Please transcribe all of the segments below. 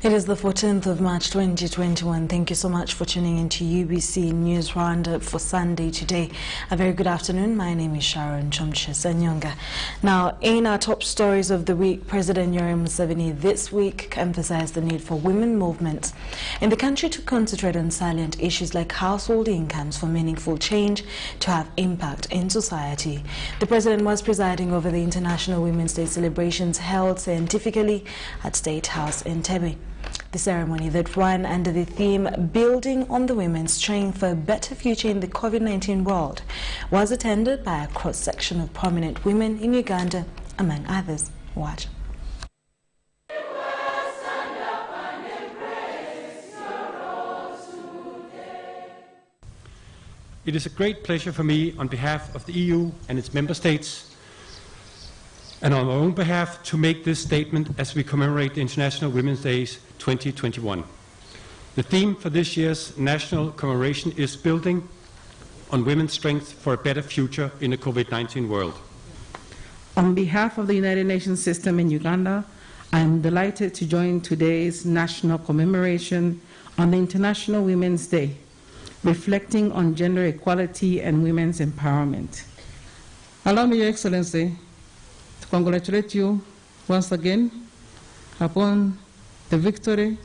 It is the 14th of March 2021. Thank you so much for tuning into UBC News Roundup for Sunday today. A very good afternoon. My name is Sharon, SSENYONGA. Now, in our top stories of the week, President Yoweri Museveni this week emphasized the need for women movements in the country to concentrate on salient issues like household incomes for meaningful change to have impact in society. The president was presiding over the International Women's Day celebrations held scientifically at State House in Entebbe. The ceremony that ran under the theme Building on the Women's Strength for a Better Future in the COVID-19 World was attended by a cross-section of prominent women in Uganda, among others. Watch. It is a great pleasure for me on behalf of the EU and its member states and on my own behalf to make this statement as we commemorate the International Women's Days 2021. The theme for this year's national commemoration is Building on Women's Strength for a Better Future in the COVID-19 World. On behalf of the United Nations system in Uganda, I am delighted to join today's national commemoration on the International Women's Day, reflecting on gender equality and women's empowerment. Allow me, Your Excellency, to congratulate you once again upon the victory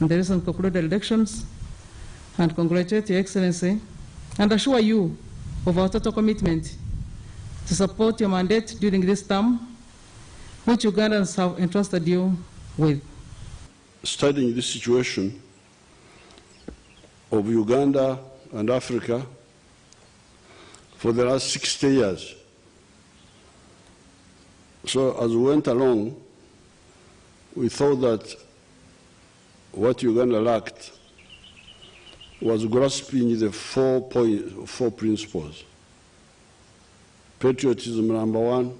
in the recent concluded elections, and congratulate Your Excellency and assure you of our total commitment to support your mandate during this term, which Ugandans have entrusted you with. Studying the situation of Uganda and Africa for the last 60 years. So as we went along, we thought that what Uganda lacked was grasping the four principles. Patriotism, number one,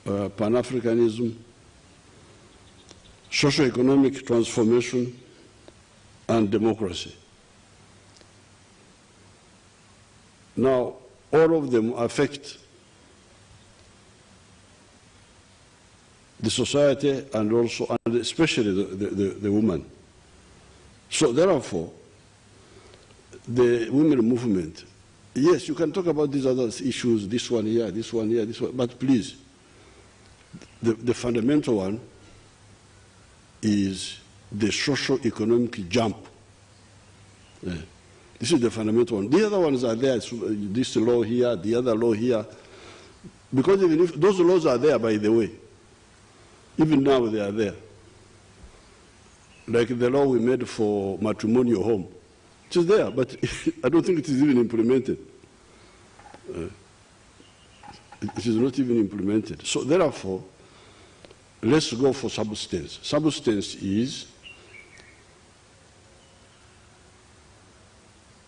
Pan-Africanism, socio-economic transformation, and democracy. Now, all of them affect the society and also, and especially the woman. So therefore, the women movement, yes, you can talk about these other issues, this one here, this one here, this one, but please, the fundamental one is the socio-economic jump. This is the fundamental one. The other ones are there, this law here, the other law here, because even if those laws are there, by the way, even now they are there. Like the law we made for matrimonial home. It is there, but I don't think it is even implemented. It is not even implemented. So therefore, let's go for substance. Substance is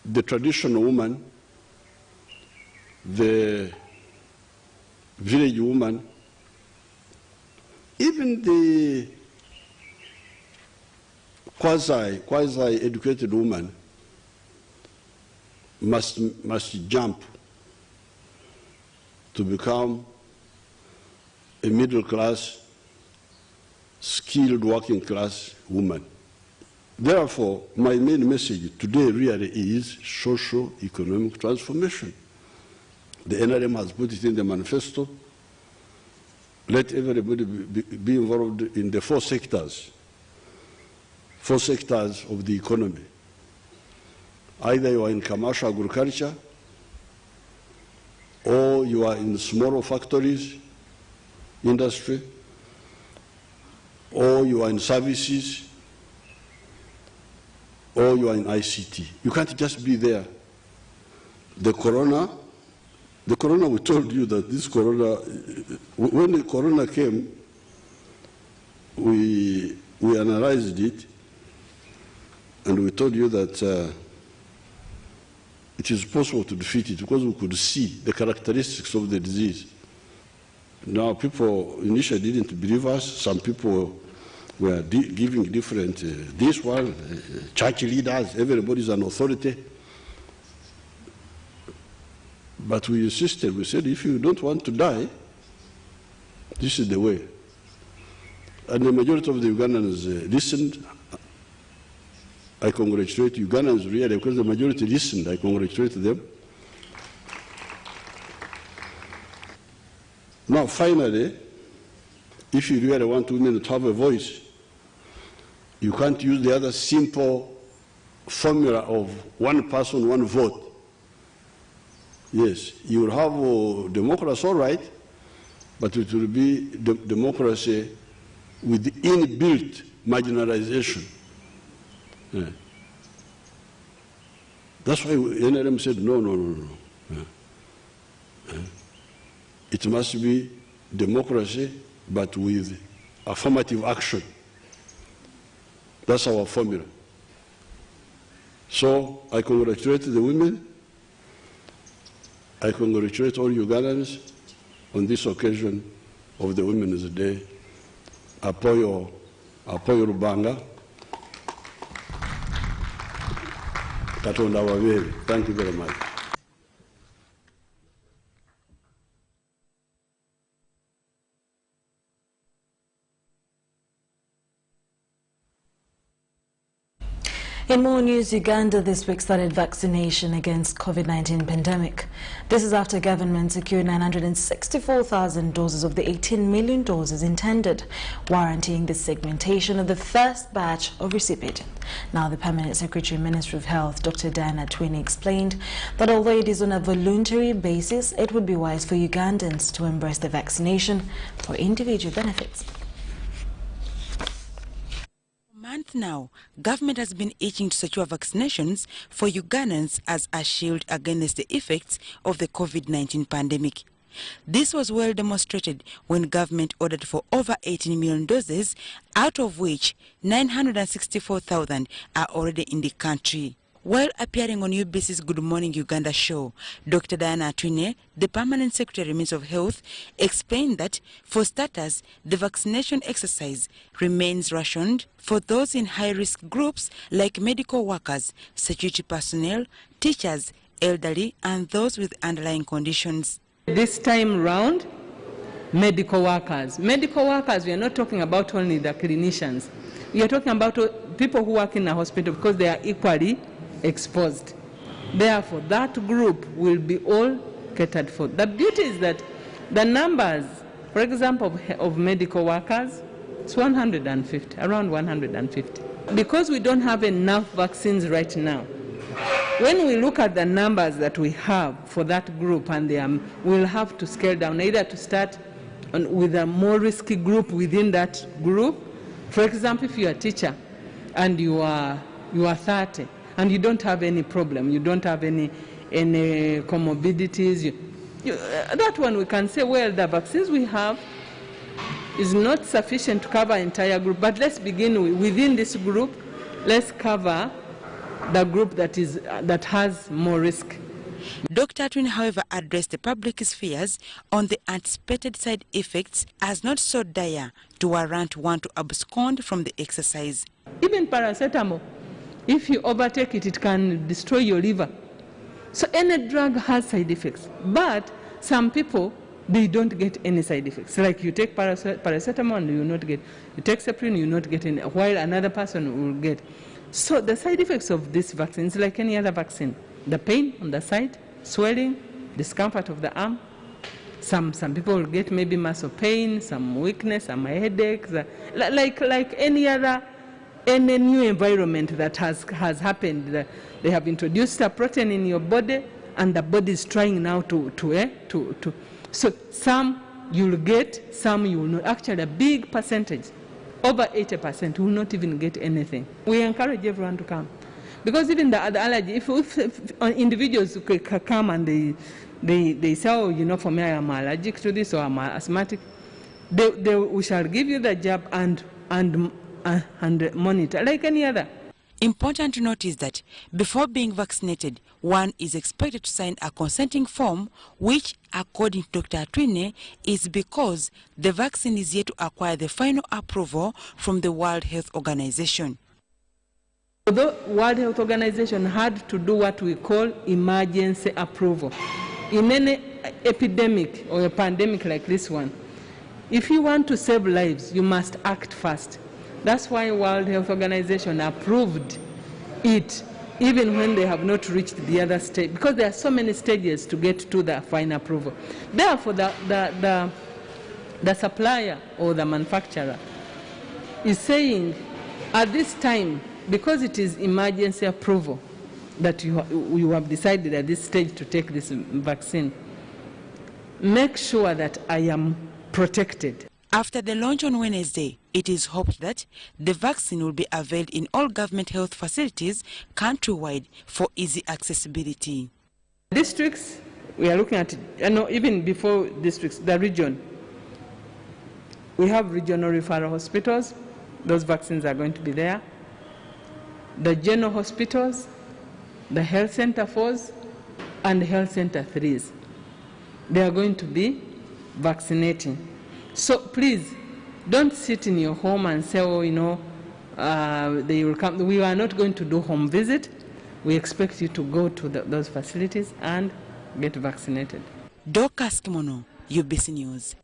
the traditional woman, the village woman, even the quasi-educated woman must jump to become a middle-class, skilled working-class woman. Therefore, my main message today really is socio-economic transformation. The NRM has put it in the manifesto. Let everybody be involved in the four sectors of the economy. Either you are in commercial agriculture, or you are in small factories, industry, or you are in services, or you are in ICT. You can't just be there. The corona, we told you that this corona, when the corona came, we analyzed it, And we told you that it is possible to defeat it because we could see the characteristics of the disease. Now, people initially didn't believe us. Some people were giving different, this one, church leaders, everybody's an authority. But we insisted, we said, if you don't want to die, this is the way. And the majority of the Ugandans listened. I congratulate Ugandans really, because the majority listened. I congratulate them. Now, finally, if you really want women to have a voice, you can't use the other simple formula of one person, one vote. Yes, you will have democracy, all right, but it will be democracy with inbuilt marginalization. Yeah. That's why NRM said, no. Yeah. It must be democracy, but with affirmative action. That's our formula. So I congratulate the women. I congratulate all Ugandans on this occasion of the Women's Day. Apoyo Rubanga. Katonda wabere. Thank you very much. In more news, Uganda this week started vaccination against COVID-19 pandemic. This is after government secured 964,000 doses of the 18 million doses intended, warranting the segmentation of the first batch of recipients. Now, the Permanent Secretary, Ministry of Health, Dr. Diana Twine, explained that although it is on a voluntary basis, it would be wise for Ugandans to embrace the vaccination for individual benefits. Now, government has been itching to secure vaccinations for Ugandans as a shield against the effects of the COVID-19 pandemic. This was well demonstrated when government ordered for over 18 million doses, out of which 964,000 are already in the country. While appearing on UBC's Good Morning Uganda show, Dr. Diana Twine, the Permanent Secretary, Ministry of Health, explained that, for starters, the vaccination exercise remains rationed for those in high-risk groups like medical workers, security personnel, teachers, elderly, and those with underlying conditions. This time round, medical workers. Medical workers, we are not talking about only the clinicians. We are talking about people who work in a hospital because they are equally exposed. Therefore, that group will be all catered for. The beauty is that the numbers, for example, of medical workers, it's 150, around 150. Because we don't have enough vaccines right now, when we look at the numbers that we have for that group, and we'll have to scale down, either to start with a more risky group within that group. For example, if you're a teacher and you are 30, and you don't have any problem, you don't have any comorbidities, that one we can say, well, the vaccines we have is not sufficient to cover entire group, but let's begin within this group, let's cover the group that has more risk. Dr. Twine, however, addressed the public's fears on the anticipated side effects as not so dire to warrant one to abscond from the exercise. Even paracetamol, if you overtake it, it can destroy your liver. So any drug has side effects, but some people, they don't get any side effects. Like you take paracetamol and you will not get, you take Seprin, you will not get any, while another person will get. So the side effects of this vaccine is like any other vaccine. The pain on the side, swelling, discomfort of the arm. Some people will get maybe muscle pain, some weakness, some headaches, like any new environment that has happened. They have introduced a protein in your body, and the body is trying now to. So some you'll get, some you will not. Actually, a big percentage, over 80%, will not even get anything. We encourage everyone to come, because even the allergy, if individuals come and they say, oh, you know, for me, I am allergic to this, or I'm asthmatic, we shall give you the jab and monitor like any other. Important to note is that before being vaccinated, one is expected to sign a consenting form, which, according to Dr. Atwine, is because the vaccine is yet to acquire the final approval from the World Health Organization. The World Health Organization had to do what we call emergency approval. In any epidemic or a pandemic like this one, if you want to save lives, you must act fast. That's why World Health Organization approved it, even when they have not reached the other stage, because there are so many stages to get to the final approval. Therefore, the supplier or the manufacturer is saying, at this time, because it is emergency approval that you have decided at this stage to take this vaccine, make sure that I am protected. After the launch on Wednesday, it is hoped that the vaccine will be availed in all government health facilities countrywide for easy accessibility. Districts, we are looking at, even before districts, the region. We have regional referral hospitals. Those vaccines are going to be there. The general hospitals, the health center 4s, and health center 3s. They are going to be vaccinating. So please, don't sit in your home and say, oh, they will come. We are not going to do home visit. We expect you to go to those facilities and get vaccinated. Dorcas Kimono, UBC News.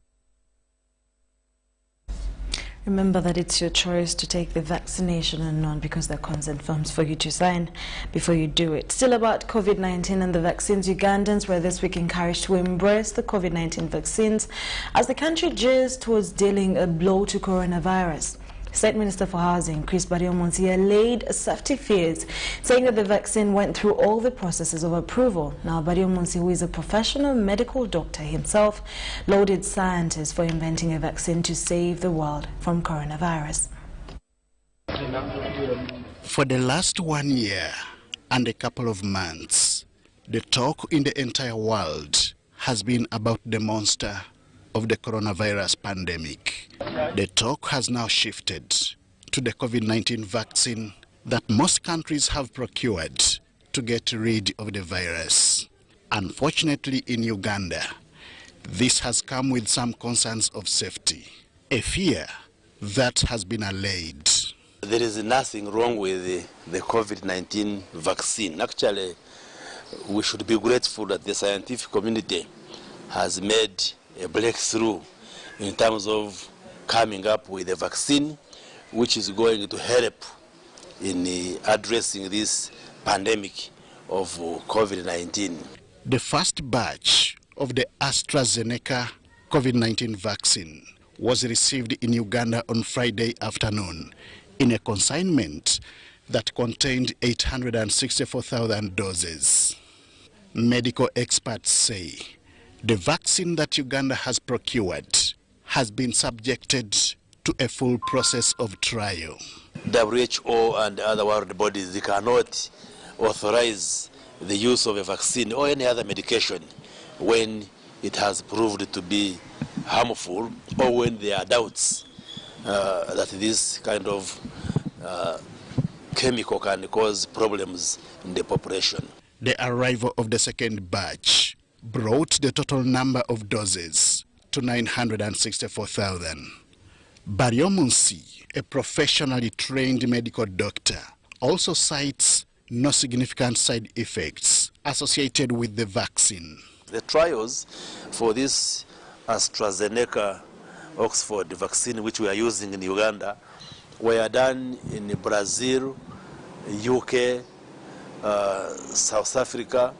Remember that it's your choice to take the vaccination or not, because there are consent forms for you to sign before you do it. Still about COVID-19 and the vaccines, Ugandans were this week encouraged to embrace the COVID-19 vaccines as the country gears towards dealing a blow to coronavirus. State Minister for Housing, Chris Bariomonsi, laid safety fears, saying that the vaccine went through all the processes of approval. Now, Bariomonsi, who is a professional medical doctor himself, lauded scientists for inventing a vaccine to save the world from coronavirus. For the last 1 year and a couple of months, the talk in the entire world has been about the monster of the coronavirus pandemic. The talk has now shifted to the COVID-19 vaccine that most countries have procured to get rid of the virus. Unfortunately, in Uganda, this has come with some concerns of safety, a fear that has been allayed. There is nothing wrong with the COVID-19 vaccine. Actually, we should be grateful that the scientific community has made a breakthrough in terms of coming up with a vaccine which is going to help in addressing this pandemic of COVID-19. The first batch of the AstraZeneca COVID-19 vaccine was received in Uganda on Friday afternoon in a consignment that contained 864,000 doses. Medical experts say the vaccine that Uganda has procured has been subjected to a full process of trial. WHO and other world bodies, they cannot authorize the use of a vaccine or any other medication when it has proved to be harmful or when there are doubts that this kind of chemical can cause problems in the population. The arrival of the second batch brought the total number of doses to 964,000. Bariomonsi, a professionally trained medical doctor, also cites no significant side effects associated with the vaccine. The trials for this AstraZeneca Oxford vaccine, which we are using in Uganda, were done in Brazil, UK, South Africa,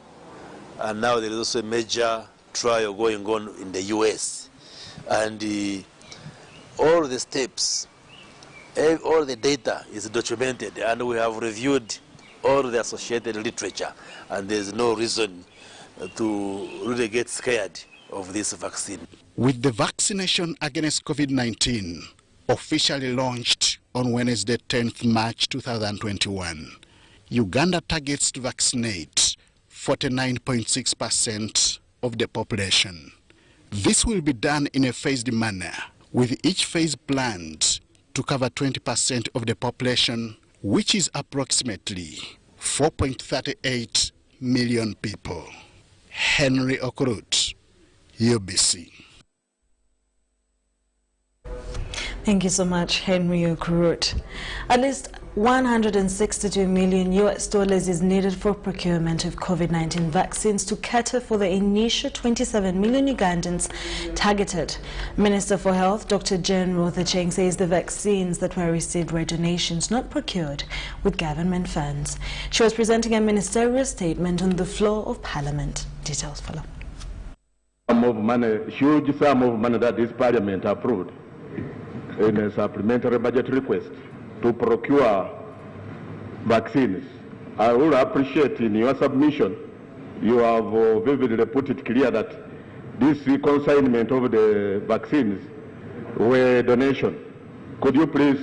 and now there is also a major trial going on in the US. And all the steps, all the data is documented, and we have reviewed all the associated literature, and there's no reason to really get scared of this vaccine. With the vaccination against COVID-19 officially launched on Wednesday, 10th March 2021, Uganda targets to vaccinate 49.6% of the population. This will be done in a phased manner, with each phase planned to cover 20% of the population which is approximately 4.38 million people. Henry Okurut, UBC. Thank you so much, Henry Okurut. At least $162 million is needed for procurement of COVID-19 vaccines to cater for the initial 27 million Ugandans targeted. Minister for Health, Dr. Jane Ruth-Acheng, says the vaccines that were received were donations not procured with government funds. She was presenting a ministerial statement on the floor of Parliament. Details follow. Huge sum of money that this Parliament approved in a supplementary budget request to procure vaccines. I would appreciate in your submission, you have vividly put it clear that this consignment of the vaccines were donation. Could you please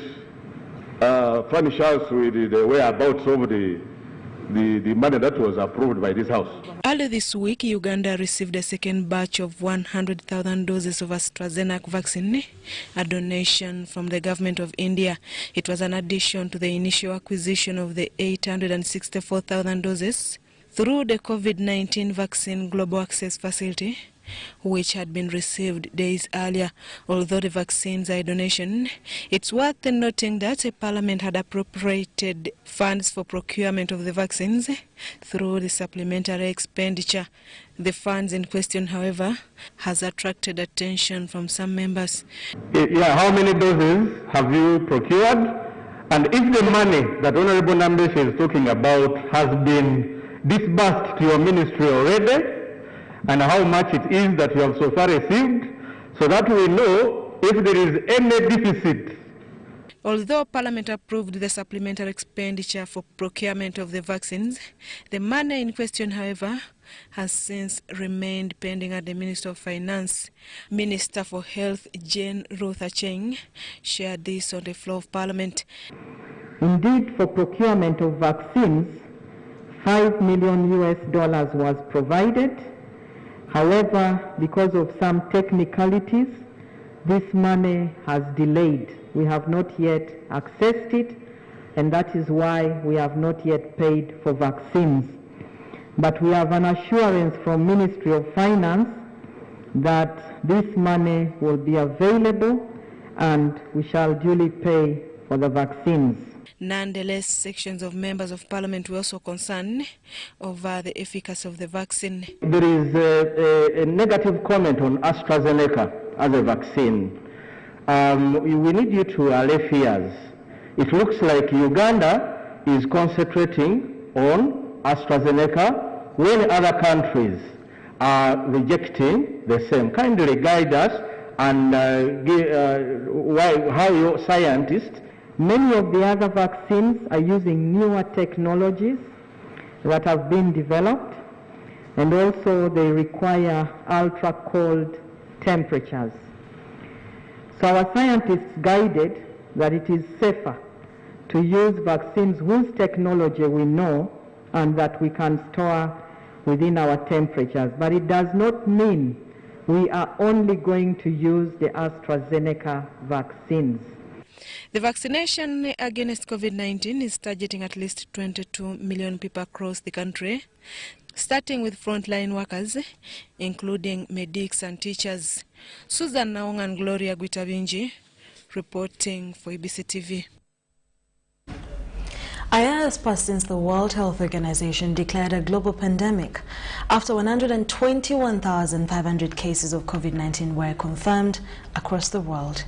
furnish us with the whereabouts of the money that was approved by this House? Earlier this week, Uganda received a second batch of 100,000 doses of AstraZeneca vaccine, a donation from the government of India. It was an addition to the initial acquisition of the 864,000 doses through the COVID-19 Vaccine Global Access Facility, which had been received days earlier. Although the vaccines are a donation, it's worth noting that Parliament had appropriated funds for procurement of the vaccines through the supplementary expenditure. The funds in question, however, has attracted attention from some members. Yeah, how many doses have you procured? And if the money that Honorable Nambeshe is talking about has been disbursed to your ministry already, and how much it is that you have so far received, so that we know if there is any deficit. Although Parliament approved the supplementary expenditure for procurement of the vaccines, the money in question, however, has since remained pending at the Minister of Finance. Minister for Health, Jane Ruth-Acheng, shared this on the floor of Parliament. Indeed, for procurement of vaccines, $5 million was provided. However, because of some technicalities, this money has delayed. We have not yet accessed it, and that is why we have not yet paid for vaccines. But we have an assurance from Ministry of Finance that this money will be available and we shall duly pay for the vaccines. Nonetheless, sections of members of Parliament were also concerned over the efficacy of the vaccine. There is a negative comment on AstraZeneca as a vaccine. We need you to allay fears. It looks like Uganda is concentrating on AstraZeneca when other countries are rejecting the same. Kindly guide us and how your scientists. Many of the other vaccines are using newer technologies that have been developed, and also they require ultra-cold temperatures. So our scientists guided that it is safer to use vaccines whose technology we know and that we can store within our temperatures. But it does not mean we are only going to use the AstraZeneca vaccines. The vaccination against COVID-19 is targeting at least 22 million people across the country, starting with frontline workers, including medics and teachers. Susan Naong and Gloria Guitabinji reporting for UBC TV. A year has passed since the World Health Organization declared a global pandemic after 121,500 cases of COVID-19 were confirmed across the world.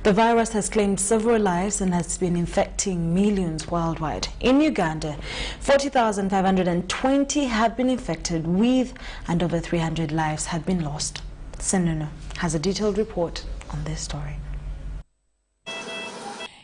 The virus has claimed several lives and has been infecting millions worldwide. In Uganda, 40,520 have been infected with, and over 300 lives have been lost. Senunu has a detailed report on this story.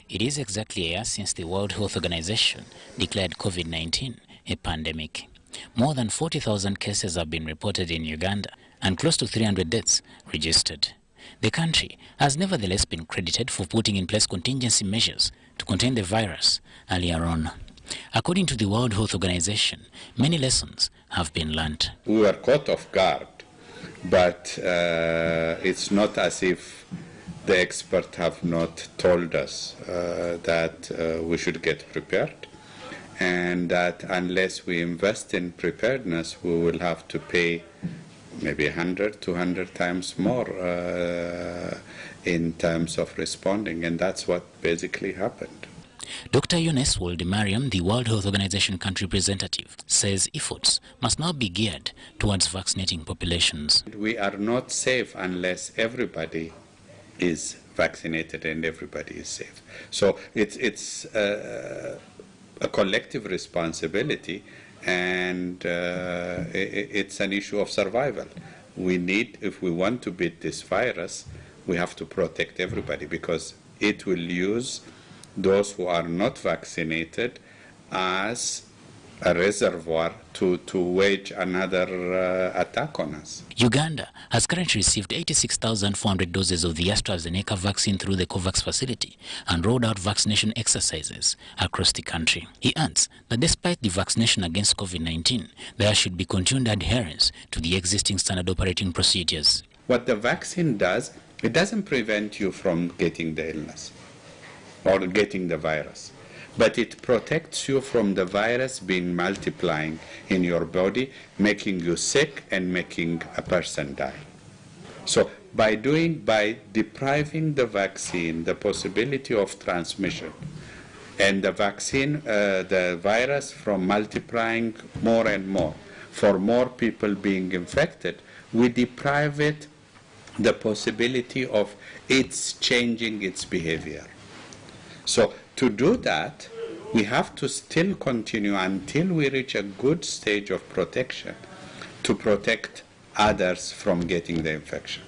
It is exactly a year since the World Health Organization declared COVID-19 a pandemic. More than 40,000 cases have been reported in Uganda and close to 300 deaths registered. The country has nevertheless been credited for putting in place contingency measures to contain the virus earlier on. According to the World Health Organization, many lessons have been learnt. We were caught off guard, but it's not as if the experts have not told us that we should get prepared, and that unless we invest in preparedness, we will have to pay maybe 100, 200 times more in terms of responding, and that's what basically happened. Dr. Eunice Woldemariam, the World Health Organization country representative, says efforts must now be geared towards vaccinating populations. We are not safe unless everybody is vaccinated and everybody is safe. So it's a collective responsibility, and it's an issue of survival. We need, if we want to beat this virus, we have to protect everybody, because it will use those who are not vaccinated as a reservoir to wage another attack on us. Uganda has currently received 86,400 doses of the AstraZeneca vaccine through the COVAX facility and rolled out vaccination exercises across the country. He adds that despite the vaccination against COVID-19, there should be continued adherence to the existing standard operating procedures. What the vaccine does, it doesn't prevent you from getting the illness or getting the virus, but it protects you from the virus being multiplying in your body, making you sick and making a person die. So by depriving the vaccine the possibility of transmission, and the vaccine, the virus from multiplying more and more, for more people being infected, we deprive it the possibility of its changing its behavior. So to do that, we have to still continue until we reach a good stage of protection to protect others from getting the infection.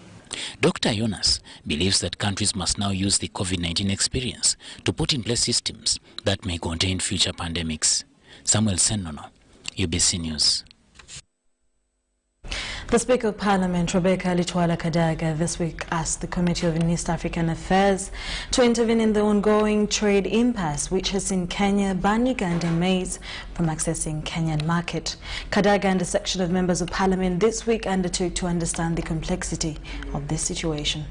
Dr. Jonas believes that countries must now use the COVID-19 experience to put in place systems that may contain future pandemics. Samuel Senono, UBC News. The Speaker of Parliament, Rebecca Litwala Kadaga, this week asked the Committee of East African Affairs to intervene in the ongoing trade impasse, which has seen Kenya ban Uganda maize from accessing Kenyan market. Kadaga and a section of members of Parliament this week undertook to understand the complexity of this situation.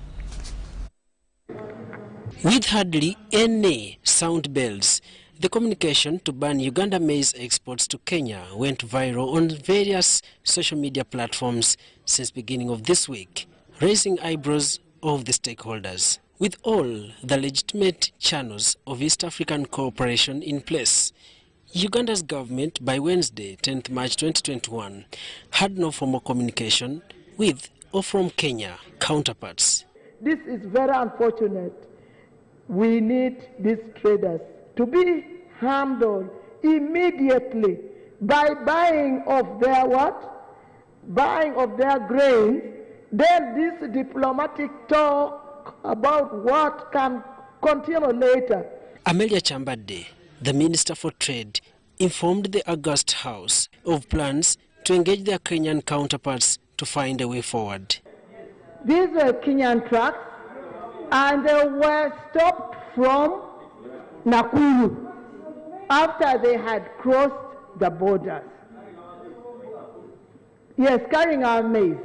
With hardly any sound bells, the communication to ban Uganda maize exports to Kenya went viral on various social media platforms since beginning of this week, raising eyebrows of the stakeholders. With all the legitimate channels of East African cooperation in place, Uganda's government by Wednesday, 10th March 2021, had no formal communication with or from Kenya counterparts. This is very unfortunate. We need these traders to be handled immediately by buying of their what? Buying of their grain. Then this diplomatic talk about what can continue later. Amelia Chambade, the Minister for Trade, informed the August House of plans to engage their Kenyan counterparts to find a way forward. These were Kenyan trucks, and they were stopped from Nakuru after they had crossed the borders. Yes, carrying our maize.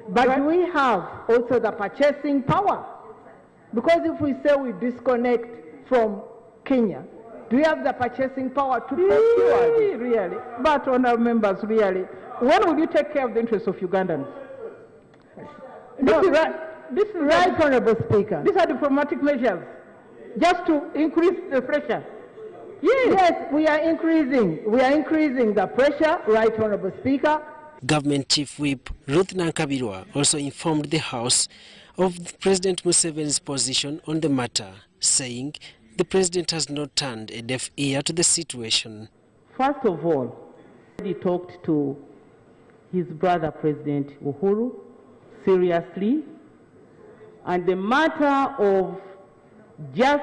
But we have also the purchasing power. Because if we say we disconnect from Kenya, do we have the purchasing power to procure? Really? But honourable members, really, when will you take care of the interests of Ugandans? This is right, Honourable Speaker. These are diplomatic measures, just to increase the pressure. Yes, we are increasing the pressure, right, Honourable Speaker. Government Chief Whip Ruth Nankabirwa also informed the House of President Museveni's position on the matter, saying the President has not turned a deaf ear to the situation. First of all, he talked to his brother, President Uhuru, seriously, and the matter of just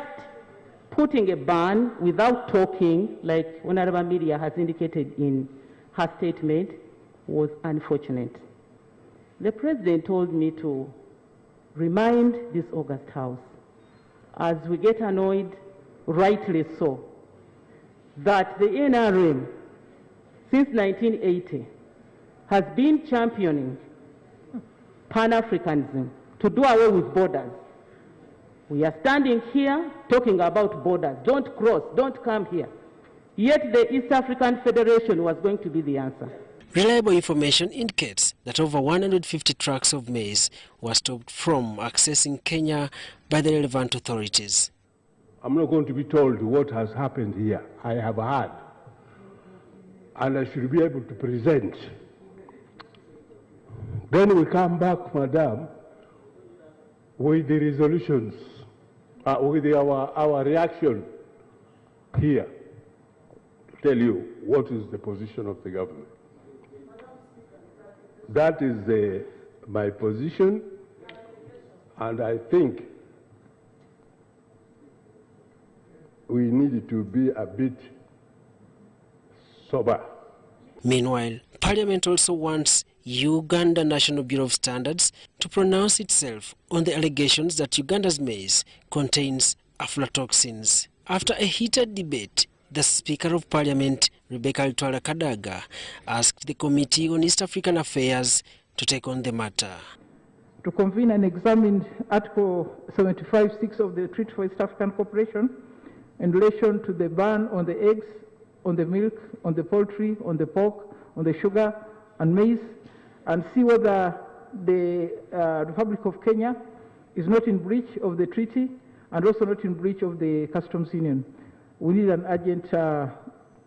putting a ban without talking, like Honorable Media has indicated in her statement, was unfortunate. The President told me to remind this August House, as we get annoyed, rightly so, that the NRM, since 1980, has been championing Pan-Africanism to do away with borders. We are standing here talking about borders. Don't cross, don't come here. Yet the East African Federation was going to be the answer. Reliable information indicates that over 150 trucks of maize were stopped from accessing Kenya by the relevant authorities. I'm not going to be told what has happened here. I have heard. And I should be able to present. Then we come back, Madam, with the resolutions, with our reaction here to tell you what is the position of the government. That is my position, and I think we need to be a bit sober. Meanwhile, Parliament also wants Uganda National Bureau of Standards to pronounce itself on the allegations that Uganda's maize contains aflatoxins. After a heated debate, the Speaker of Parliament, Rebecca Litwala Kadaga, asked the Committee on East African Affairs to take on the matter. To convene and examine Article 75(6) of the Treaty for East African Cooperation in relation to the ban on the eggs, on the milk, on the poultry, on the pork, on the sugar and maize, and see whether the Republic of Kenya is not in breach of the treaty and also not in breach of the customs union. We need an urgent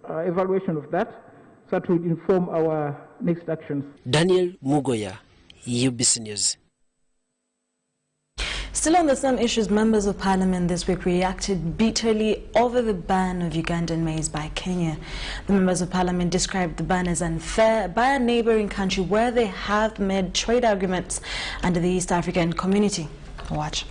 evaluation of that so that will inform our next actions. Daniel Mugoya, UBC News. Still on the same issues, members of parliament this week reacted bitterly over the ban of Ugandan maize by Kenya. The members of parliament described the ban as unfair by a neighboring country where they have made trade agreements under the East African Community. Watch.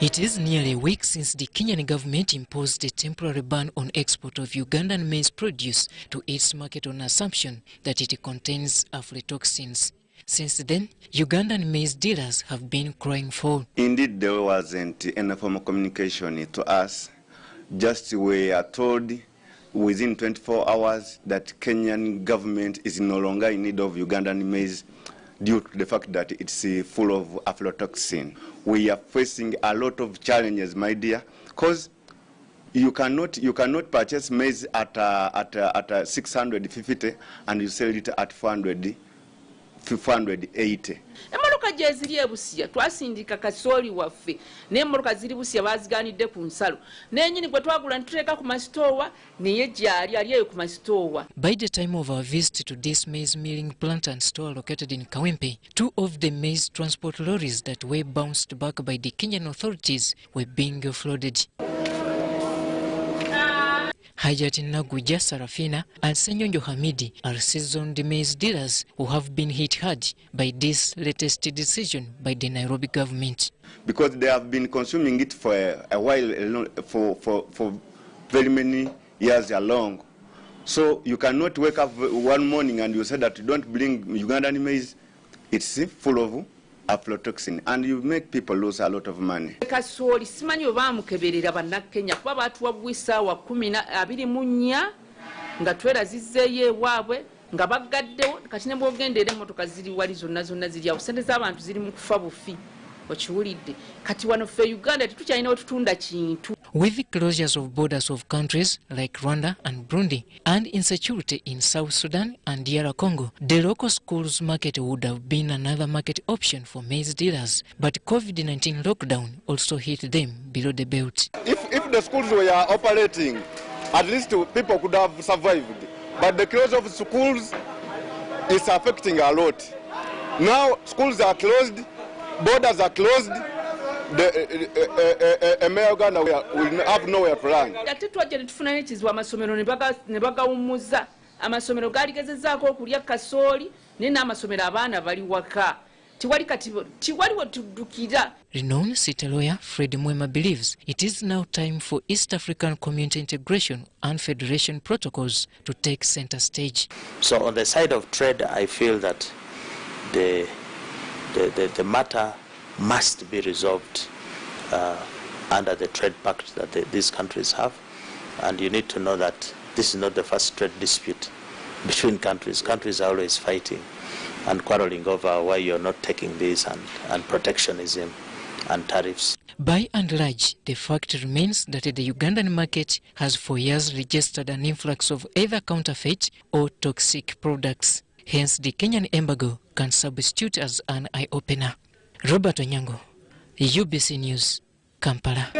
It is nearly a week since the Kenyan government imposed a temporary ban on export of Ugandan maize produce to its market on assumption that it contains aflatoxins. Since then, Ugandan maize dealers have been crying foul. Indeed, there wasn't any formal communication to us. Just we are told within 24 hours that Kenyan government is no longer in need of Ugandan maize due to the fact that it's full of aflatoxin. We are facing a lot of challenges, my dear, because you cannot purchase maize at 650 and you sell it at 480. Emmotoka gye ziri e Busia twasindika kasooli waffe n'emmotoka ziri Busia bazigaanidde ku nsalo n'ennyini gwe twagula ntuleka ku masitoowa naye gyali ali eyo ku masitoowa. By the time of our visit to this maize milling plant and store located in Kawempe, 2 of the maize transport lorries that were bounced back by the Kenyan authorities were being offloaded. Hayat Naguja Sarafina and SSENYONGA Hamidi are seasoned maize dealers who have been hit hard by this latest decision by the Nairobi government. Because they have been consuming it for a while, for very many years along. So you cannot wake up one morning and you say that you don't bring Ugandan maize. It's full of aflatoxin, and you make people lose a lot of money. Kasooli simanyi oba amukeberera bannakenya kuba baatuwabwa essaawa 24 nga twerazizzeeyo ewaabwe nga baggaddewo kati ne bw'ogendera emmotoka ziri wali zonna ziri awo ssente z'abantu ziri mu kufa bufi okiwulidde kati wano ffe Uganda tetukyalina otutunda kintu. With the closures of borders of countries like Rwanda and Burundi and insecurity in South Sudan and DR Congo, the local schools market would have been another market option for maize dealers. But COVID-19 lockdown also hit them below the belt. If the schools were operating, at least people could have survived. But the close of schools is affecting a lot. Now schools are closed, borders are closed. Uganda will have nowhere to run. Tufuna n'ekizwa amasomero ne bagawummuza amasomero galigezezzaako okulya kasooli naye n'amasomero abaana bali waka tiwaliwo tuddukira. Renowned city lawyer Fred Mwema believes it is now time for East African community integration and federation protocols to take center stage. So on the side of trade, I feel that the matter must be resolved under the trade pact that these countries have. And you need to know that this is not the first trade dispute between countries. Countries are always fighting and quarreling over why you're not taking this, and protectionism and tariffs. By and large, the fact remains that the Ugandan market has for years registered an influx of either counterfeit or toxic products. Hence, the Kenyan embargo can substitute as an eye-opener. Robert Onyango, UBC News, Kampala.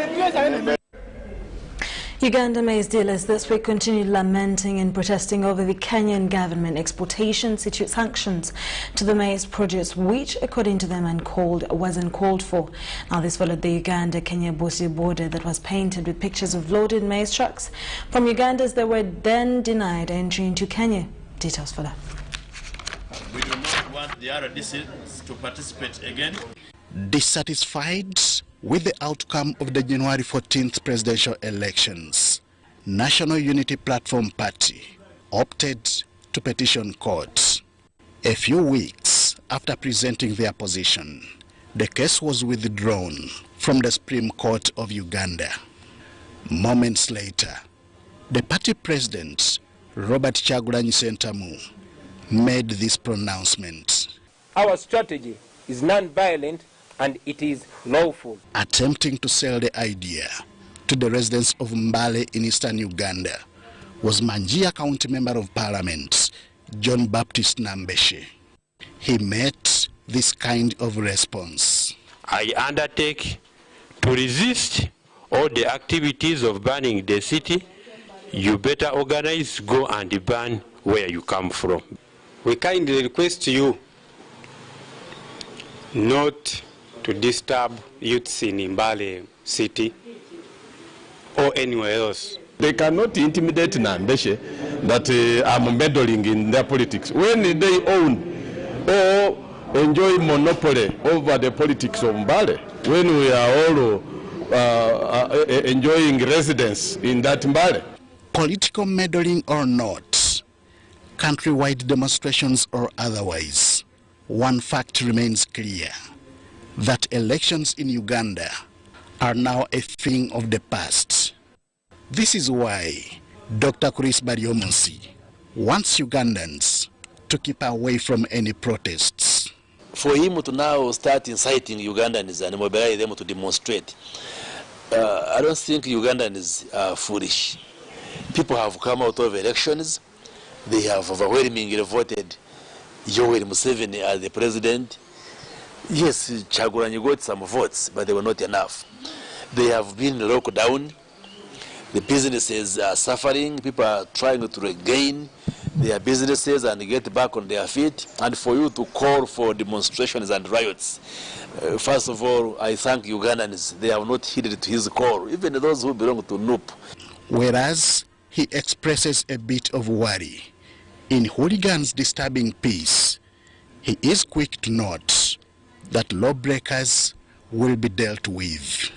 Uganda maize dealers this week continued lamenting and protesting over the Kenyan government exportation sanctions to the maize produce, which, according to them, wasn't called for. Now, this followed the Uganda-Kenya border that was painted with pictures of loaded maize trucks from Ugandans that were then denied entry into Kenya. Details for that. We do not want the RDC to participate again. Dissatisfied with the outcome of the January 14th presidential elections, National Unity Platform Party opted to petition court. A few weeks after presenting their position, the case was withdrawn from the Supreme Court of Uganda. Moments later, the party president, Robert Kyagulanyi Ssentamu, made this pronouncement. Our strategy is non-violent and it is lawful. Attempting to sell the idea to the residents of Mbale in eastern Uganda was Manjia County Member of Parliament, John Baptist Nambeshe. He met this kind of response. I undertake to resist all the activities of burning the city. You better organize, go and burn where you come from. We kindly request you not to disturb youths in Mbale city or anywhere else. They cannot intimidate Nambeshe that I'm meddling in their politics. When they own or enjoy monopoly over the politics of Mbale, when we are all enjoying residence in that Mbale. Political meddling or not, countrywide demonstrations or otherwise, one fact remains clear, that elections in Uganda are now a thing of the past. This is why Dr. Chris Baryomunsi wants Ugandans to keep away from any protests. For him to now start inciting Ugandans and mobilize them to demonstrate, I don't think Ugandans are foolish. People have come out of elections. They have overwhelmingly voted Yoweri Museveni as the president. Yes, Kyagulanyi got some votes, but they were not enough. They have been locked down. The businesses are suffering. People are trying to regain their businesses and get back on their feet. And for you to call for demonstrations and riots, first of all, I thank Ugandans. They have not heeded to his call, even those who belong to NUP. Whereas he expresses a bit of worry in hooligans disturbing peace, he is quick to note that lawbreakers will be dealt with.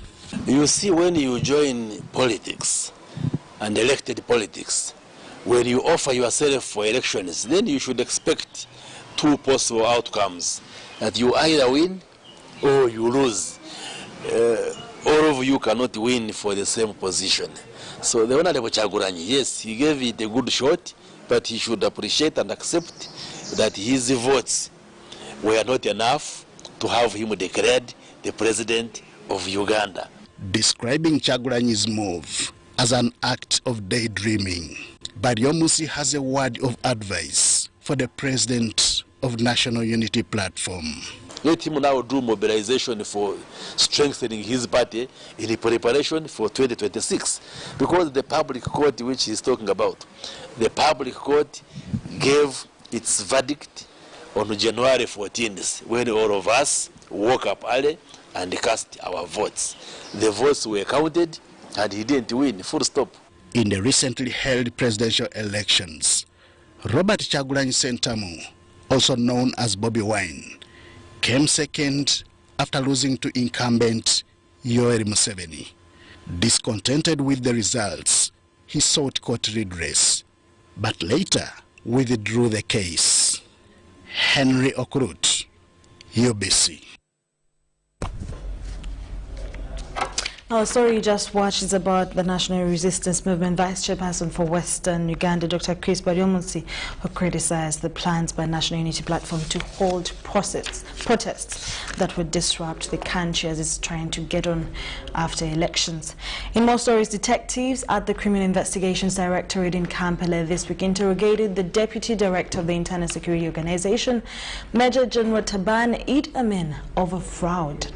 You see, when you join politics and elected politics, when you offer yourself for elections, then you should expect two possible outcomes, that you either win or you lose. All of you cannot win for the same position. So the Honorable Kyagulanyi, yes, he gave it a good shot, but he should appreciate and accept that his votes were not enough to have him declared the president of Uganda. Describing Kyagulanyi's move as an act of daydreaming, Baryomunsi has a word of advice for the president of National Unity Platform. Let him now do mobilization for strengthening his party in preparation for 2026. Because the public court which he's talking about, the public court gave its verdict on January 14th, when all of us woke up early and cast our votes. The votes were counted and he didn't win, full stop. In the recently held presidential elections, Robert Kyagulanyi Ssentamu, also known as Bobby Wine, came second after losing to incumbent Yoweri Museveni. Discontented with the results, he sought court redress, but later withdrew the case. Henry Okurut, UBC. Our story you just watched is about the National Resistance Movement Vice Chairperson for Western Uganda, Dr. Chris Baryomunsi, who criticized the plans by National Unity Platform to hold protests that would disrupt the country as it's trying to get on after elections. In more stories, detectives at the Criminal Investigations Directorate in Kampala this week interrogated the Deputy Director of the Internal Security Organization, Major General Taban Idi Amin, over fraud.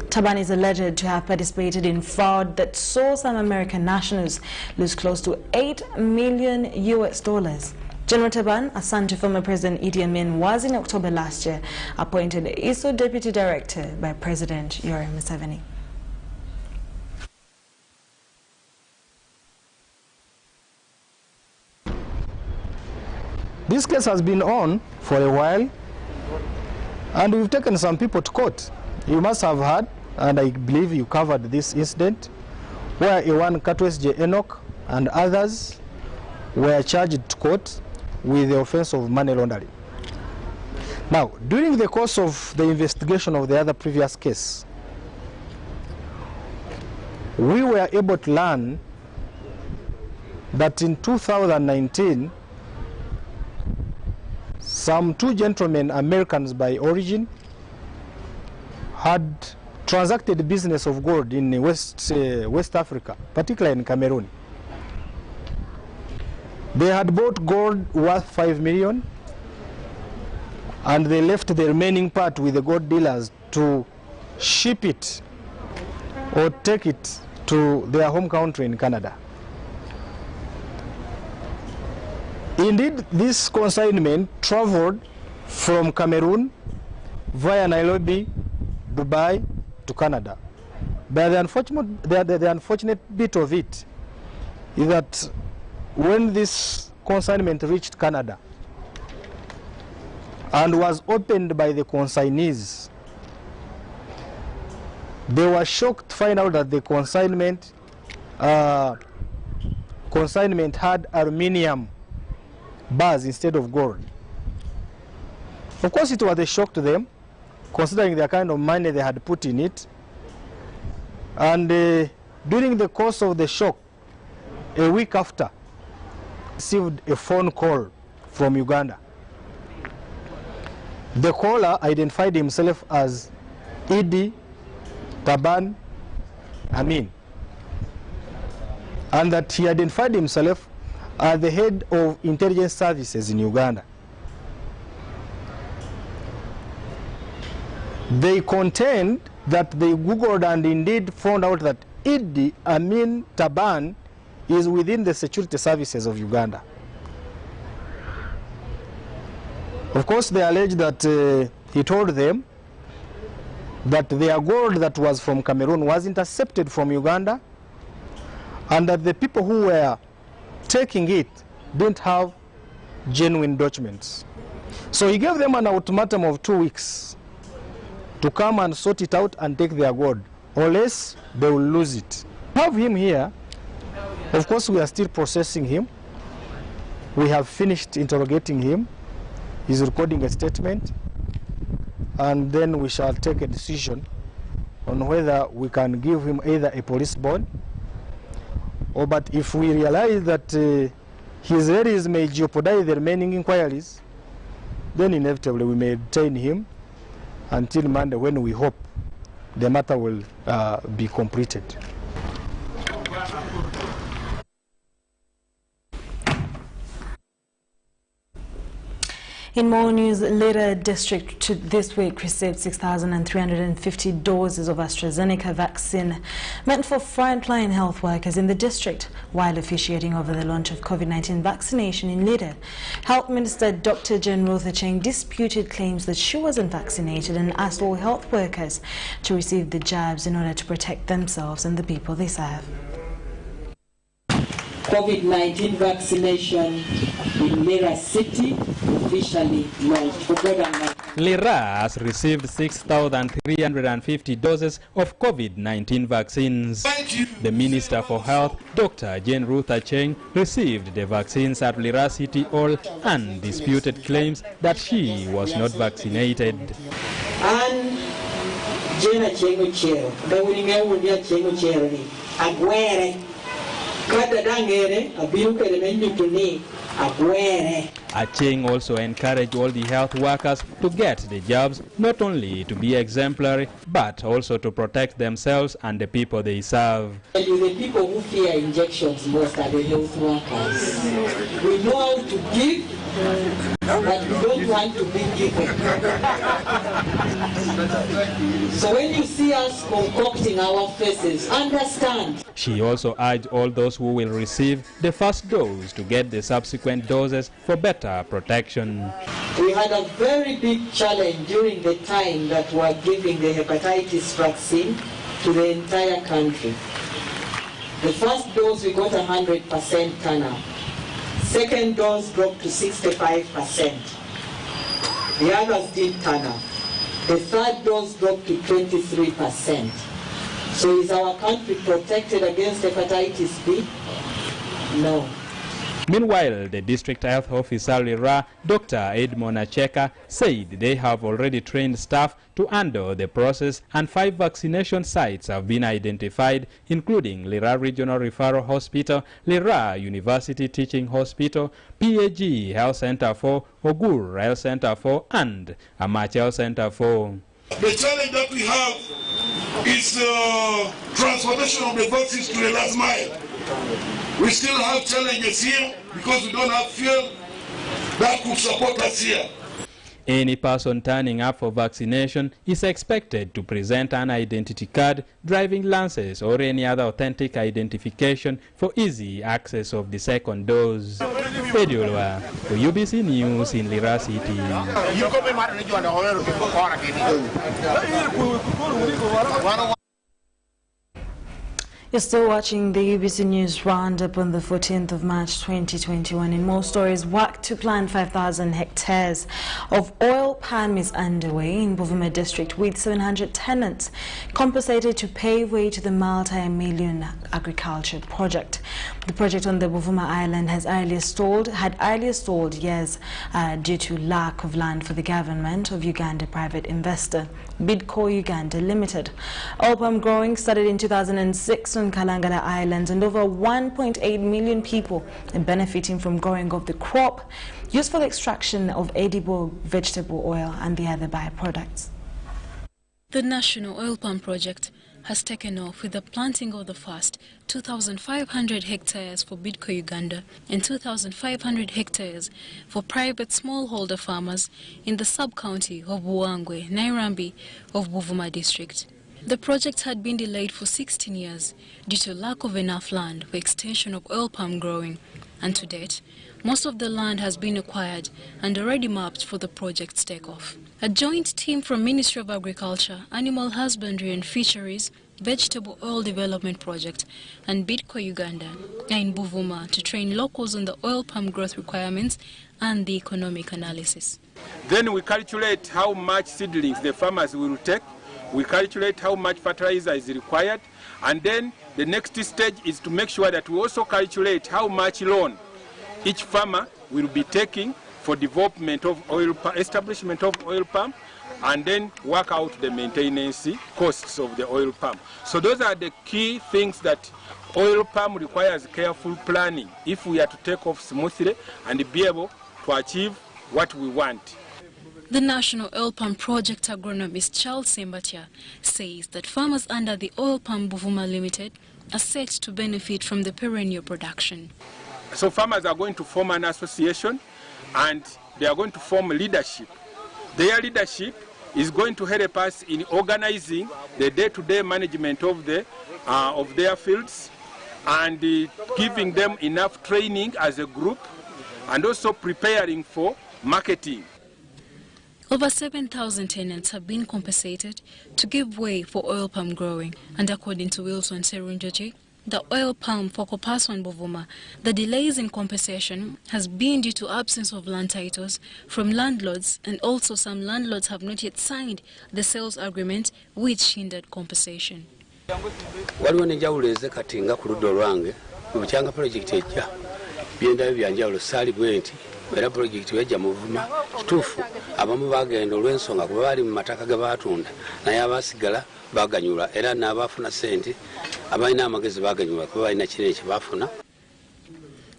Taban is alleged to have participated in fraud that saw some American nationals lose close to $8 million. General Taban, a son to former President Idi Amin, was in October last year appointed ISO Deputy Director by President Yoweri Museveni. This case has been on for a while, and we've taken some people to court. You must have heard, and I believe you covered this incident, where Iwan Katwesje Enoch and others were charged to court with the offense of money laundering. Now, during the course of the investigation of the other previous case, we were able to learn that in 2019, some two gentlemen, Americans by origin, had transacted business of gold in West Africa, particularly in Cameroon. They had bought gold worth 5 million, and they left the remaining part with the gold dealers to ship it or take it to their home country in Canada. Indeed, this consignment traveled from Cameroon via Nairobi, Dubai to Canada. But the unfortunate bit of it is that when this consignment reached Canada and was opened by the consignees, they were shocked to find out that the consignment had aluminium bars instead of gold. Of course, it was a shock to them, considering the kind of money they had put in it. And during the course of the shock, a week after, received a phone call from Uganda. The caller identified himself as Idi Taban Amin, and that he identified himself as the head of intelligence services in Uganda. They contend that they Googled and indeed found out that Idi Amin Taban is within the security services of Uganda. Of course, they allege that he told them that their gold that was from Cameroon was intercepted from Uganda, and that the people who were taking it didn't have genuine documents. So he gave them an ultimatum of 2 weeks to come and sort it out and take their gold, or else they will lose it. We have him here. Of course, we are still processing him. We have finished interrogating him. He's recording a statement, and then we shall take a decision on whether we can give him either a police bond, or but if we realize that his release may jeopardize the remaining inquiries, then inevitably we may detain him until Monday, when we hope the matter will be completed. In more news, Lira District this week received 6,350 doses of AstraZeneca vaccine meant for frontline health workers in the district, while officiating over the launch of COVID-19 vaccination in Lira. Health Minister Dr. Jane Ruth Acheng disputed claims that she wasn't vaccinated and asked all health workers to receive the jabs in order to protect themselves and the people they serve. COVID-19 vaccination in Lira City officially launched. Lira has received 6,350 doses of COVID-19 vaccines. The Minister for Health, Dr. Jane Ruth Acheng, received the vaccines at Lira City Hall and disputed claims that she was not vaccinated. And Jena chengo chero. Da uninga undia chengo chero ni. Agwere. Kada dangere abiuke de menyu tuni. Agwere. Acheng also encouraged all the health workers to get the jobs, not only to be exemplary, but also to protect themselves and the people they serve. The people who fear injections most are the health workers. We know how to give, but we don't want to be given. So when you see us concocting our faces, understand. She also urged all those who will receive the first dose to get the subsequent doses for better protection. We had a very big challenge during the time that we were giving the hepatitis vaccine to the entire country. The first dose we got 100% turnout. Second dose dropped to 65%. The others did turn up. The third dose dropped to 23%. So is our country protected against hepatitis B? No. Meanwhile, the district health officer Lira, Dr. Edmond Acheka, said they have already trained staff to handle the process, and 5 vaccination sites have been identified, including Lira Regional Referral Hospital, Lira University Teaching Hospital, PAG Health Center 4, Ogur Health Center 4, and Amach Health Center 4. The challenge that we have is transportation of the vaccines to the last mile. We still have challenges here because we don't have fuel that could support us here. Any person turning up for vaccination is expected to present an identity card, driving license, or any other authentic identification for easy access of the second dose. Ediolwa for UBC News in Lira City. You're still watching the UBC News Roundup on the 14th of March 2021. In more stories, work to plant 5,000 hectares of oil palm is underway in Buvuma district, with 700 tenants compensated to pave way to the multi-million agriculture project. The project on the Buvuma Island had earlier stalled years due to lack of land for the government of Uganda private investor Bidco Uganda Limited. Oil palm growing started in 2006 on Kalangala Islands, and over 1.8 million people are benefiting from growing of the crop used for the extraction of edible vegetable oil and the other byproducts. The National Oil Palm Project has taken off with the planting of the first 2,500 hectares for Bidco Uganda and 2,500 hectares for private smallholder farmers in the sub-county of Buangwe, Nairambi of Buvuma district. The project had been delayed for 16 years due to lack of enough land for extension of oil palm growing, and to date, most of the land has been acquired and already mapped for the project's takeoff. A joint team from Ministry of Agriculture, Animal Husbandry and Fisheries, Vegetable Oil Development Project and Bidco Uganda are in Buvuma to train locals on the oil palm growth requirements and the economic analysis. Then we calculate how much seedlings the farmers will take. We calculate how much fertilizer is required, and then the next stage is to make sure that we also calculate how much loan each farmer will be taking for development of establishment of oil palm, and then work out the maintenance costs of the oil palm. So those are the key things that oil palm requires careful planning if we are to take off smoothly and be able to achieve what we want. The National Oil Palm Project agronomist Charles Sembatia says that farmers under the Oil Palm Buvuma Limited are set to benefit from the perennial production. So farmers are going to form an association and they are going to form leadership. Their leadership is going to help us in organizing the day-to-day management of their fields and giving them enough training as a group, and also preparing for marketing. Over 7,000 tenants have been compensated to give way for oil palm growing, and according to Wilson Serunjoji, the oil palm for Kopaso and Buvuma, the delays in compensation has been due to absence of land titles from landlords, and also some landlords have not yet signed the sales agreement, which hindered compensation. Waliwo n'enjawulo ezekati nga ku ludda olwange mu bukyanga project ejja byenda byanjawulo saali bwe nti era pulojekiti wejja mu Buvuma kituufu abamu bagenda olw'ensonga kuba bali mu mataka ge baatunda naye abaasigala baganyulwa era n'abaafuna ssente abalina amagezi baganyulwa kuba balina kinene kye baafuna.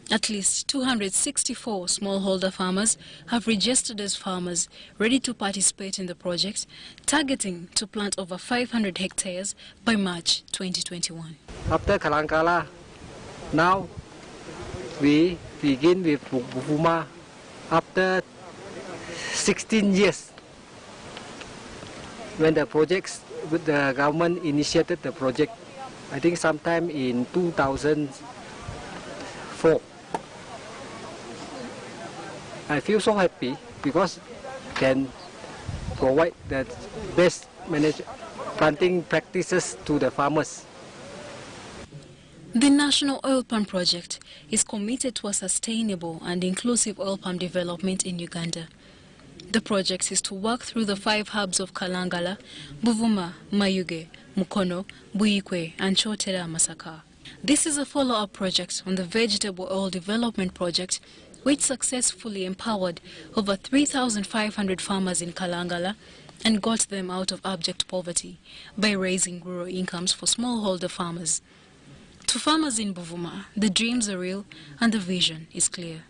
At least 264 smallholder farmers have registered as farmers ready to participate in the project, targeting to plant over 500 hectares by March 2021. After Kalangala, now we begin with Buvuma after 16 years when the government initiated the project, I think sometime in 2004. I feel so happy because can provide the best planting practices to the farmers. The National Oil Palm Project is committed to a sustainable and inclusive oil palm development in Uganda. The project is to work through the 5 hubs of Kalangala, Buvuma, Mayuge, Mukono, Buikwe, and Chotera Masaka. This is a follow-up project on the Vegetable Oil Development Project, which successfully empowered over 3,500 farmers in Kalangala and got them out of abject poverty by raising rural incomes for smallholder farmers. To farmers in Buvuma, the dreams are real and the vision is clear.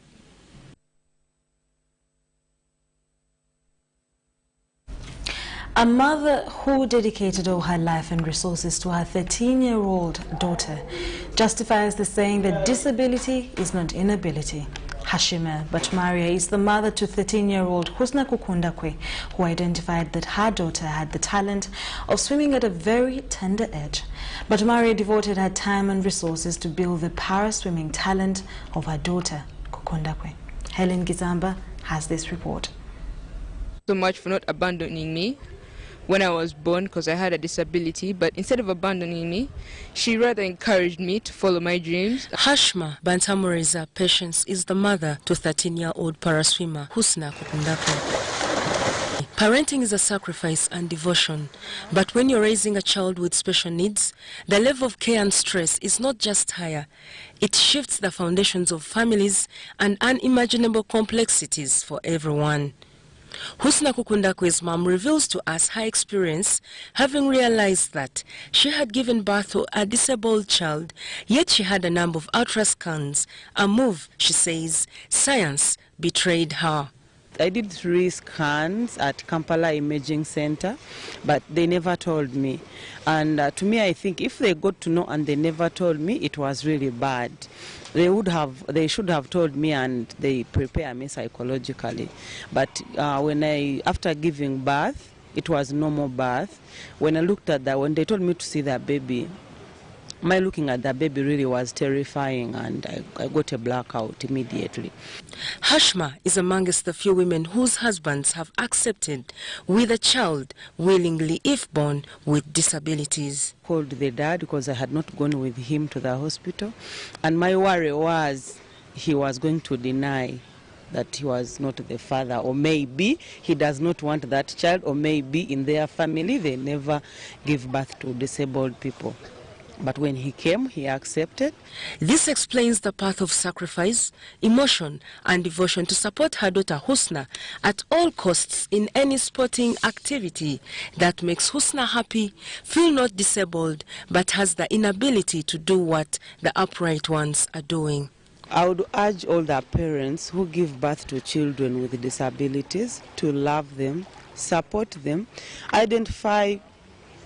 A mother who dedicated all her life and resources to her 13-year-old daughter justifies the saying that disability is not inability. Hashima Batmaria is the mother to 13-year-old Husna Kukundakwe, who identified that her daughter had the talent of swimming at a very tender age. Batmaria devoted her time and resources to build the para-swimming talent of her daughter, Kukundakwe. Helen Gizamba has this report. So much for not abandoning me when I was born because I had a disability, but instead of abandoning me, she rather encouraged me to follow my dreams. Hashma Bantamureza Patience is the mother to 13-year-old paraswimmer Husna Kukundakwe. Parenting is a sacrifice and devotion, but when you're raising a child with special needs, the level of care and stress is not just higher. It shifts the foundations of families and unimaginable complexities for everyone. Husna Kukundakwe's mom reveals to us her experience, having realized that she had given birth to a disabled child, yet she had a number of ultrascans, a move, she says, science betrayed her. I did 3 scans at Kampala Imaging Center, but they never told me. And to me, I think if they got to know and they never told me, it was really bad. They should have told me and they prepare me psychologically. But after giving birth, it was normal birth. When I looked at that, when they told me to see that baby, my looking at that baby really was terrifying, and I got a blackout immediately. Hashma is amongst the few women whose husbands have accepted with a child willingly if born with disabilities. I called the dad because I had not gone with him to the hospital, and my worry was he was going to deny that he was not the father, or maybe he does not want that child, or maybe in their family they never give birth to disabled people. But when he came, he accepted. This explains the path of sacrifice, emotion, and devotion to support her daughter Husna at all costs in any sporting activity that makes Husna happy, feel not disabled, but has the inability to do what the upright ones are doing. I would urge all the parents who give birth to children with disabilities to love them, support them, identify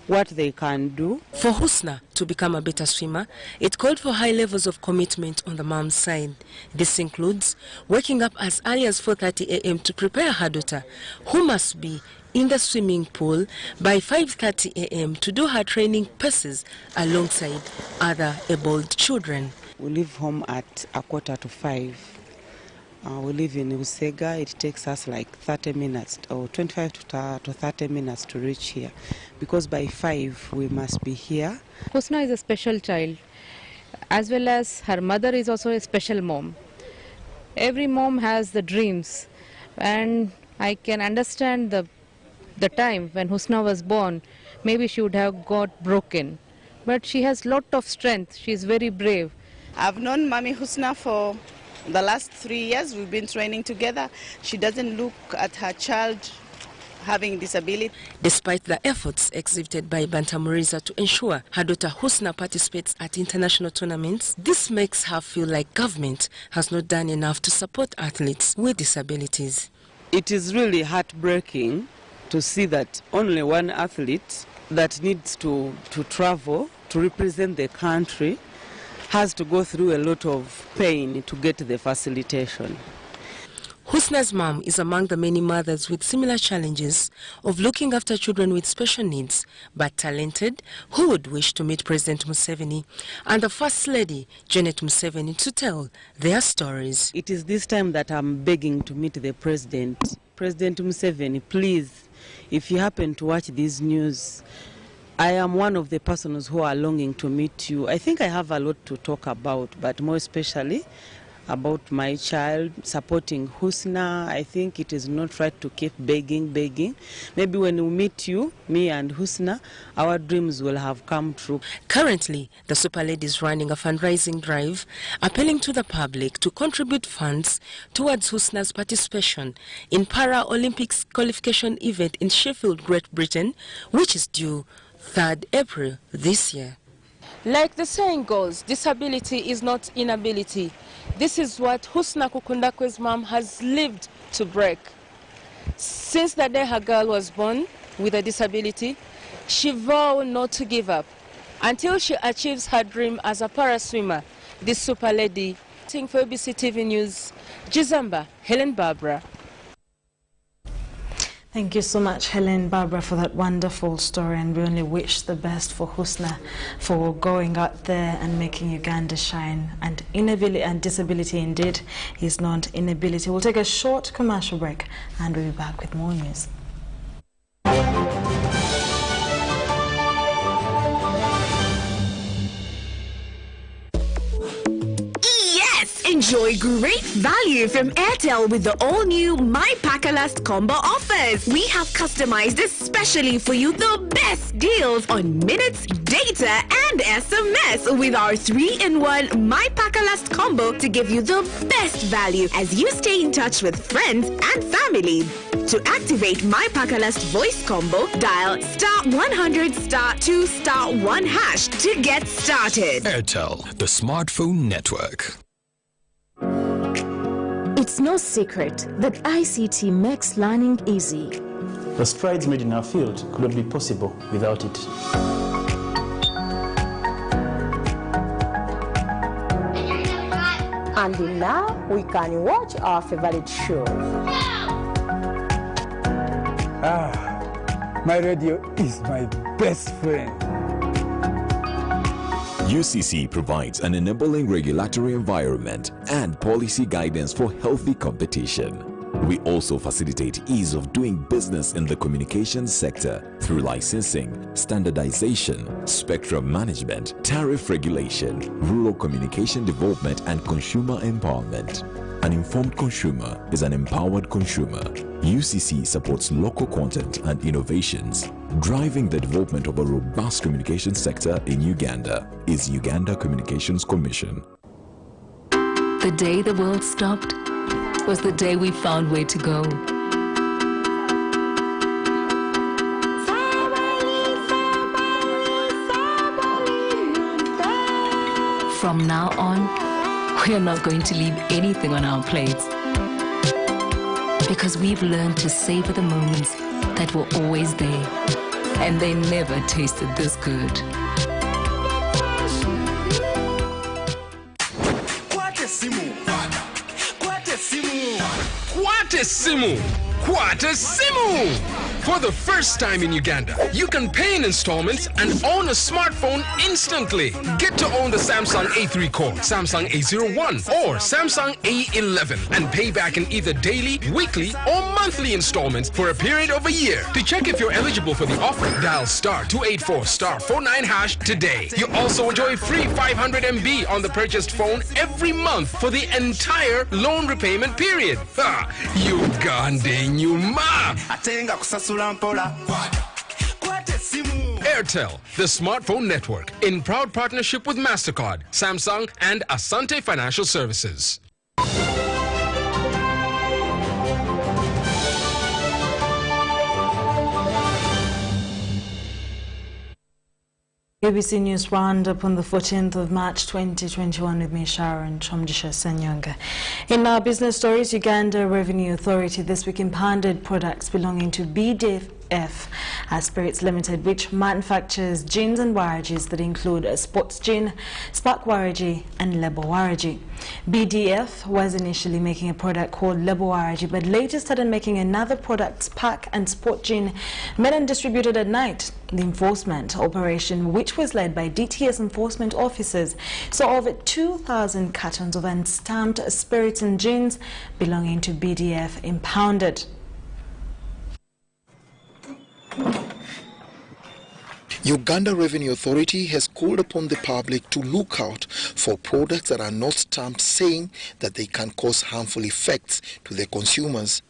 what they can do. For Husna to become a better swimmer, it called for high levels of commitment on the mom's side. This includes waking up as early as 4:30 a.m. to prepare her daughter, who must be in the swimming pool by 5:30 a.m. to do her training passes alongside other abled children. We leave home at 4:45. We live in Usega. It takes us like 30 minutes or 25 to 30 minutes to reach here, because by 5 we must be here. Husna is a special child, as well as her mother is also a special mom. Every mom has the dreams, and I can understand the time when Husna was born, maybe she would have got broken. But she has lot of strength. She is very brave. I've known Mommy Husna for The last 3 years we've been training together. She doesn't look at her child having disability. Despite the efforts exhibited by Bantamuriza to ensure her daughter Husna participates at international tournaments, this makes her feel like government has not done enough to support athletes with disabilities. It is really heartbreaking to see that only one athlete that needs to travel to represent the country has to go through a lot of pain to get the facilitation. Husna's mom is among the many mothers with similar challenges of looking after children with special needs, but talented, who would wish to meet President Museveni and the First Lady, Janet Museveni, to tell their stories. It is this time that I'm begging to meet the President. President Museveni, please, if you happen to watch this news, I am one of the persons who are longing to meet you. I think I have a lot to talk about, but more especially about my child, supporting Husna. I think it is not right to keep begging. Maybe when we meet you, me and Husna, our dreams will have come true. Currently, the Super Lady is running a fundraising drive, appealing to the public to contribute funds towards Husna's participation in Para-Olympics qualification event in Sheffield, Great Britain, which is due 3rd April this year. Like the saying goes, disability is not inability. This is what Husna Kukundakwe's mom has lived to break. Since the day her girl was born with a disability, she vowed not to give up until she achieves her dream as a para-swimmer, this Super Lady. For UBC TV News, Jizamba, Helen Barbara. Thank you so much, Helen Barbara, for that wonderful story, and we only wish the best for Husna for going out there and making Uganda shine. And inability and disability indeed is not inability. We'll take a short commercial break and we'll be back with more news. Enjoy great value from Airtel with the all-new My Pakalast combo offers. We have customized especially for you the best deals on minutes, data, and SMS with our 3-in-1 My Pakalast combo to give you the best value as you stay in touch with friends and family. To activate My Pakalast voice combo, dial *100 *2 *1 hash to get started. Airtel, the smartphone network. It's no secret that ICT makes learning easy. The strides made in our field could not be possible without it. And now we can watch our favorite shows. My radio is my best friend. UCC provides an enabling regulatory environment and policy guidance for healthy competition. We also facilitate ease of doing business in the communications sector through licensing, standardization, spectrum management, tariff regulation, rural communication development, and consumer empowerment. An informed consumer is an empowered consumer. UCC supports local content and innovations. Driving the development of a robust communication sector in Uganda is Uganda Communications Commission. The day the world stopped was the day we found where to go. From now on, we are not going to leave anything on our plates, because we've learned to savor the moments that were always there, and they never tasted this good. Kwatesimu! For the first time in Uganda, you can pay in installments and own a smartphone instantly. Get to own the Samsung A3 Core, Samsung A01, or Samsung A11 and pay back in either daily, weekly, or monthly installments for a period of a year. To check if you're eligible for the offer, dial *284 *49 hash today. You also enjoy free 500 MB on the purchased phone every month for the entire loan repayment period. Ha! Uganda nyuma! Airtel, the smartphone network, in proud partnership with MasterCard, Samsung, and Asante Financial Services. UBC News Roundup on the 14th of March 2021 with me, Sharon, Kyomugisha, SSENYONGA. In our business stories, Uganda Revenue Authority this week impounded products belonging to BDF Spirits Limited, which manufactures gins and warages that include sports gin, spark waraji and lebo waraji. BDF was initially making a product called lebo waraji, but later started making another product, spark and sport gin, made and distributed at night. The enforcement operation, which was led by DTS enforcement officers, saw over 2,000 cartons of unstamped spirits and gins belonging to BDF impounded. Uganda Revenue Authority has called upon the public to look out for products that are not stamped, saying that they can cause harmful effects to the consumers.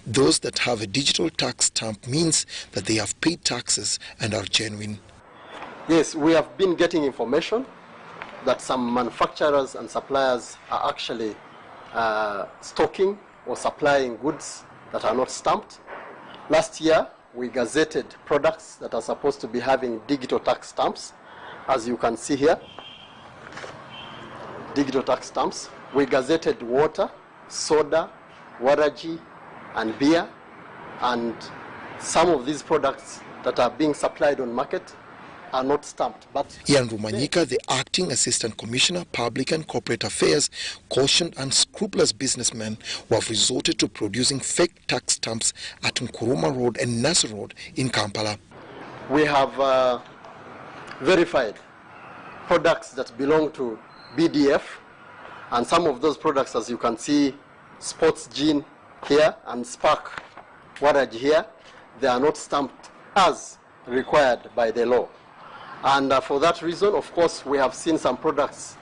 Those that have a digital tax stamp means that they have paid taxes and are genuine. Yes, we have been getting information that some manufacturers and suppliers are actually stocking or supplying goods that are not stamped. Last year, we gazetted products that are supposed to be having digital tax stamps. As you can see here, digital tax stamps. We gazetted water, soda, waraji, and beer. And some of these products that are being supplied on market are not stamped. But Ian Rumanyika, the Acting Assistant Commissioner, Public and Corporate Affairs, cautioned unscrupulous businessmen who have resorted to producing fake tax stamps at Nkuruma Road and Nasa Road in Kampala. We have verified products that belong to BDF, and some of those products, as you can see, sports gin here and spark waraji here, they are not stamped as required by the law. And for that reason, of course, we have seen some products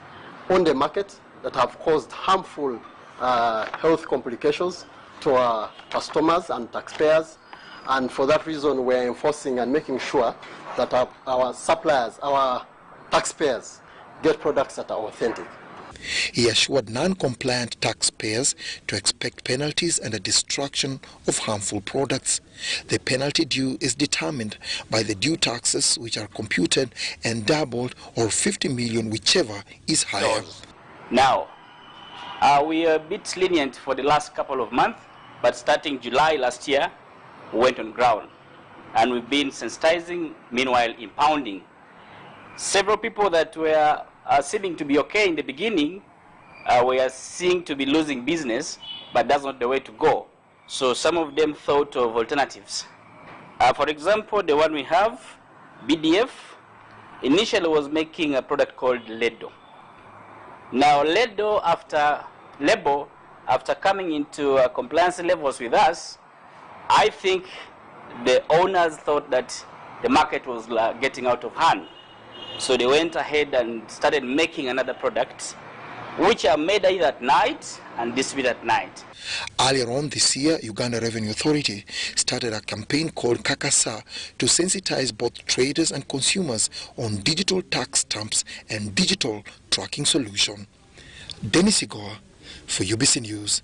on the market that have caused harmful health complications to our customers and taxpayers. And for that reason, we are enforcing and making sure that our suppliers, our taxpayers, get products that are authentic. He assured non-compliant taxpayers to expect penalties and the destruction of harmful products. The penalty due is determined by the due taxes, which are computed and doubled, or 50 million, whichever is higher. Now, we are a bit lenient for the last couple of months, but starting July last year, we went on ground. And we've been sensitizing, meanwhile impounding. Several people that were seeming to be okay in the beginning, we are seeing to be losing business, but that's not the way to go. So some of them thought of alternatives. For example, the one we have, BDF, initially was making a product called Ledo. Now Ledo, after coming into compliance levels with us, I think the owners thought that the market was getting out of hand. So they went ahead and started making another product, which are made either at night and distributed at night. Earlier on this year, Uganda Revenue Authority started a campaign called Kakasa to sensitize both traders and consumers on digital tax stamps and digital tracking solution. Dennis Igoa for UBC News.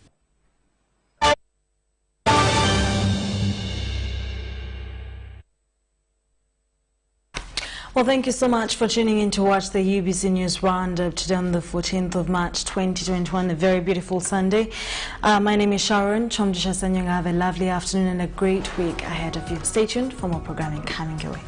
Well, thank you so much for tuning in to watch the UBC News Roundup today on the 14th of March 2021, a very beautiful Sunday. My name is Sharon, Kyomugisha, SSENYONGA. Have a lovely afternoon and a great week ahead of you. Stay tuned for more programming coming your way.